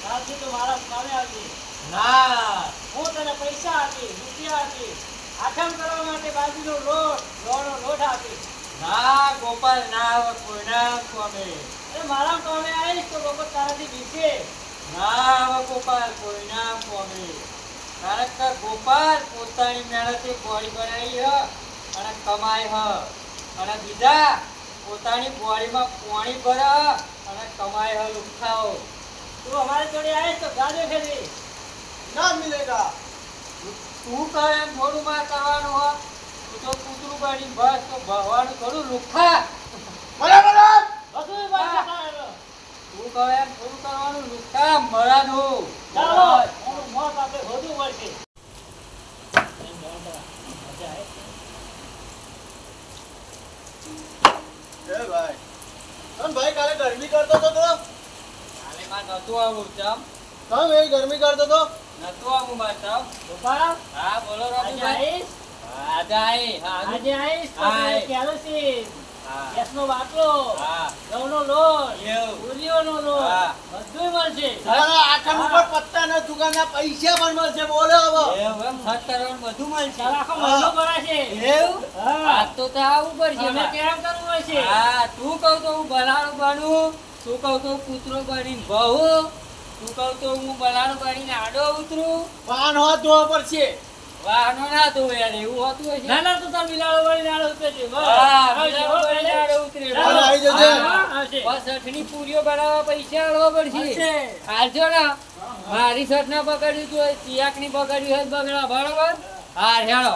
કાલથી તો મારા કામે આવજે. ના હું તને પૈસા આપી, રૂપિયા આપી, આઠમ કરવા માટે બાજરીનો લોટ, ગોળનો લોટ આપી. ના ગોપાલ ના આવે કોઈના કોમે. અરે મારા કામે આવીશ તો લોકો તારાથી બીશે. ના આવે ગોપાલ કોઈના કોમે. કારણ કે ગોપાલ પોતાની મહેનતે બોડી બનાવી હ અને કમાય હ અને બીજા પોતાની બોડીમાં પાણી ભરે અને કમાય હ લુખાઓ. તું અમારી જોડે આવીશ તો ગાજો ખેલી. ના મિલેગા. તું કરે એમ થોડું માર કરવાનું હો. તું તો કૂતરું બની બસ તો ભરવાનું થોડું લુખા. બરાબર. બધું બનશે તારે. તું કરે એમ થોડું કરવાનું લુખા મરાનું. ચાલો એનું મોત આપણે હોદવું પડશે. એ ભાઈ. તમ ભાઈ કાલે ગરમી કરતો તો તો. કાલે માં નતું આવું ચમ. તમ એ ગરમી કરતો તો. નતું આવું માર ચમ. ગોપાલ, હા બોલો આજે રઘુભાઈ. આવીશ? આજે આઈ હા આજે આવીશ તો હા. તારે કેરોસીન, હા ગેસનો બાટલો, હા ઘઉંનો લોટ, એવું. ઉલીઓનો લોટ, હા. બધુંય મળશે. તારા આઠમ ઉપર પત્તાના દુકાનના પૈસા પણ મળશે. બોલો હવે. એવું એમ ખર્ચ કરવાનું બધું મળશે. તારો આખો મહિનો ભરાશે. એવું હા. આ તો આવું પડશે તમે મારે. કેમ કરવું પડશે? હા તું કહું તો હું બલાડો બનું, તું કહું તો હું કૂતરો બનીને બહુ, તું કહું તો હું બલાડો બનીને આડો ઉતરું. પાન હોત ધોવા પડશે. વાહનો ના તો યાર એવું હોતું હશે. ના ના તું તાર બિલાડો વળીને આડો ઉતરે છે. બસ. હા આવશે, બિલાડો હો, બનીને પહેલે. આડો ઉતરે. ચાલો, આવી જજે. હા, આવશે. બસ અઠની પૂરીઓ બનાવવા પૈસા આલવા પડશે. આવશે. હાલજો ને મારી શર્ટ ના બગાડ્યું તો ચિયાક ની બગાડ્યું હોય તો બગડા બરોબર. હા હેળો.